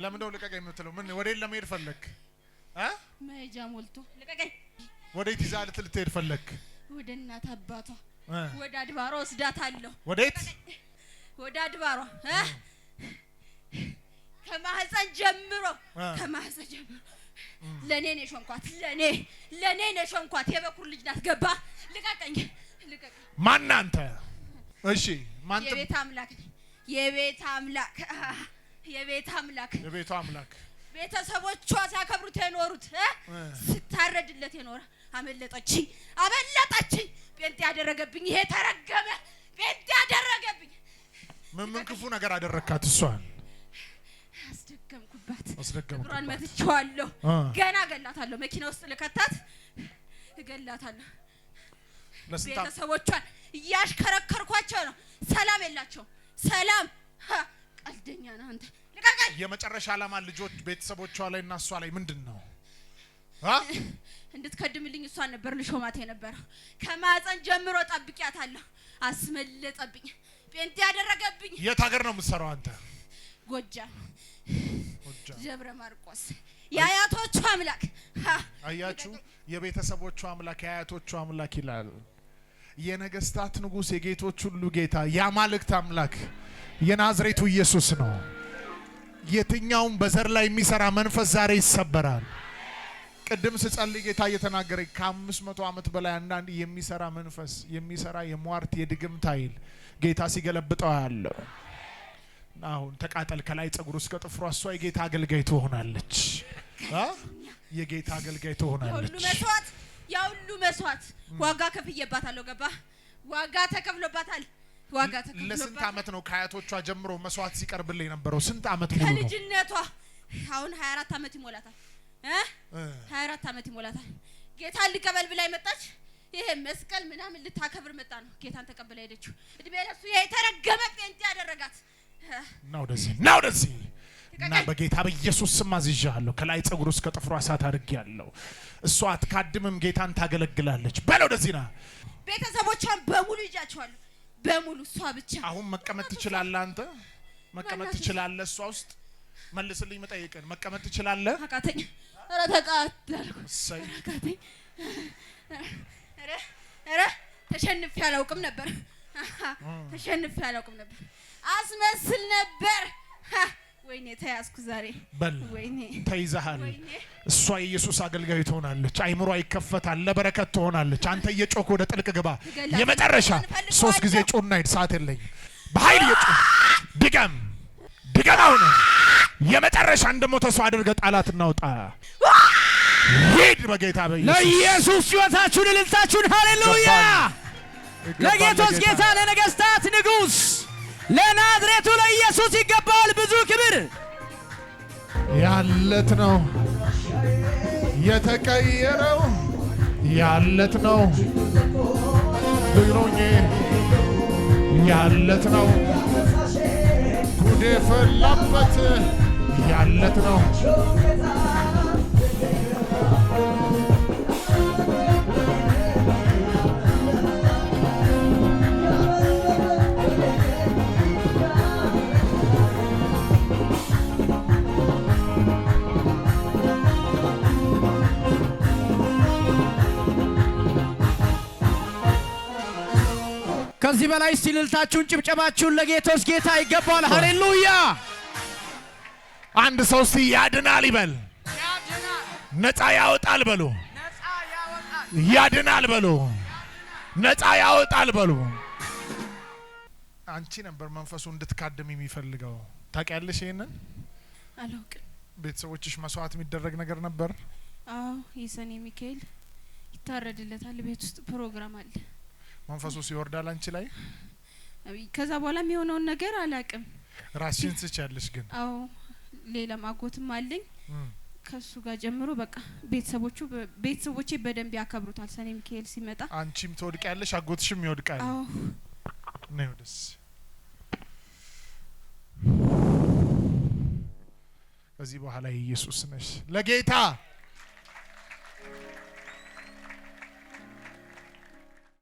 ለምን ነው ልቀቀኝ የምትለው? ምን ወዴት ለመሄድ ፈለክ? መሄጃ ሞልቶ ልቀቀኝ። ወዴት ይዛል ልትሄድ ፈለክ? ወደ እናት አባቷ ወደ አድባሯ ወስዳታለሁ። ወዴት? ወደ አድባሯ ከማህፀን ጀምሮ ለኔ ነው ሾንኳት። ለኔ ነው ሾንኳት። የበኩር ልጅ ናት። ገባ? ልቀቀኝ። ማን አንተ? እሺ ማን? የቤት አምላክ ቤተሰቦቿ ሲያከብሩት የኖሩት ስታረድለት የኖረ አመለጠችኝ። ጴንጤ ያደረገብኝ ይሄ ተረገመ። ጴንጤ ያደረገብኝ ምን ክፉ ነገር አደረካት? እሷን አስደገምኩባት። እግሯን መትቼዋለሁ። ገና ገላታለሁ። መኪና ውስጥ ልከታት እገላታለሁ። ቤተሰቦቿን እያሽከረከርኳቸው ነው። ሰላም የላቸው። ሰላም ቀልደኛ ነህ አንተ። ልቀቀኝ። የመጨረሻ ዓላማ ልጆች ቤተሰቦቿ ላይ እና እሷ ላይ ምንድነው? እንድትከድምልኝ እሷን ነበር ልሾማት የነበረው። ከማህፀን ጀምሮ ጠብቂያታለሁ። አስመለጠብኝ። ጴንጤ ያደረገብኝ። የት ሀገር ነው የምትሰራው አንተ? ጎጃም ደብረ ማርቆስ። የአያቶቿ አምላክ አያችሁ፣ የቤተሰቦቿ አምላክ የአያቶቿ አምላክ ይላል። የነገስታት ንጉስ የጌቶች ሁሉ ጌታ የአማልክት አምላክ የናዝሬቱ ኢየሱስ ነው። የትኛውም በዘር ላይ የሚሰራ መንፈስ ዛሬ ይሰበራል። ቅድም ስጸልይ ጌታ እየተናገረኝ ከ500 ዓመት በላይ አንዳንድ የሚሰራ መንፈስ የሚሰራ የሟርት የድግምት ኃይል ጌታ ሲገለብጠው ያለው አሁን ተቃጠል ከላይ ጸጉሩ እስከ ጥፍሯ። እሷ የጌታ አገልጋይ ትሆናለች። የጌታ አገልጋይ ትሆናለች። ያውሉ መስዋዕት ዋጋ ከፍዬባታለሁ። ገባ? ዋጋ ተከፍሎባታል። ለስንት ዓመት ነው ከአያቶቿ ጀምሮ መስዋዕት ሲቀርብልኝ ነበረው? ስንት ዓመት ሙሉ ነው? ከልጅነቷ አሁን 24 ዓመት ይሞላታል። 24 ዓመት ይሞላታል። ጌታን ሊቀበል ብላ መጣች። ይሄ መስቀል ምናምን ልታከብር መጣ ነው። ጌታን ተቀበለ ሄደችው። እድሜ ለሱ የተረገመ ጴንጤ ያደረጋት ነው። ደዚህ እና በጌታ በኢየሱስ ስም አዝዣለሁ። ከላይ ጸጉሩ እስከ ጥፍሯ እሳት አድርጌያለሁ። እሷ አትካድምም፣ ጌታን ታገለግላለች። በለው ደዚና ቤተሰቦቿን በሙሉ ይጃቸዋለሁ። በሙሉ እሷ ብቻ። አሁን መቀመጥ ትችላለህ አንተ? መቀመጥ ትችላለህ? እሷ ውስጥ መልስልኝ። መጠየቅን መቀመጥ ትችላለህ? አቃተኝ። ኧረ ተቃጠልኩ። አቃተኝ። ኧረ ተሸንፌ አላውቅም ነበር። አስመስል ነበር። ወይኔ ተያዝኩ ዛሬ። ወይኔ ተይዘሃል። እሷ የኢየሱስ አገልጋይ ትሆናለች። አይምሯ ይከፈታል፣ ለበረከት ትሆናለች። አንተ እየጮክ ወደ ጥልቅ ግባ። የመጨረሻ 3 ጊዜ ጮና ሂድ። ሰዓት የለኝ። በኃይል እየጮክ ድገም። አሁን የመጨረሻ እንደሞተ ሰው አድርገህ ጣላት እናውጣ። ሂድ በጌታ በኢየሱስ። ለኢየሱስ ሕይወታችሁን እልልታችሁን ሃሌሉያ። ለጌቶች ጌታ ለነገስታት ንጉስ ለናዝሬቱ ለኢየሱስ ይገባል ብዙ ክብር። ያለት ነው የተቀየረው፣ ያለት ነው ብሎኝ፣ ያለት ነው ጉዴ ፈላበት፣ ያለት ነው ከዚህ በላይ እልልታችሁን ጭብጨባችሁን ለጌቶስ ጌታ ይገባል። ሃሌሉያ። አንድ ሰው እስቲ ያድናል ይበል። ነፃ ያወጣል በሉ። ያድናል በሉ። ነፃ ያወጣል በሉ። አንቺ ነበር መንፈሱ እንድትካደም የሚፈልገው። ታውቂያለሽ? ይሄንን አላውቅም። ቤተሰቦችሽ መስዋዕት የሚደረግ ነገር ነበር? አዎ፣ የሰኔ ሚካኤል ይታረድለታል። ቤት ውስጥ ፕሮግራም አለ። መንፈሱ ሲወርዳል አንቺ ላይ። ከዛ በኋላ የሚሆነውን ነገር አላውቅም። ራስሽን ትቻለሽ ግን? አዎ፣ ሌላ ማጎትም አለኝ። ከሱ ጋር ጀምሮ በቃ ቤተሰቦቼ በደንብ ያከብሩታል። ሰኔ ሚካኤል ሲመጣ አንቺም ትወድቂያለሽ፣ አጎትሽም ይወድቃል። አዎ ነው ደስ። ከዚህ በኋላ ኢየሱስ ነሽ ለጌታ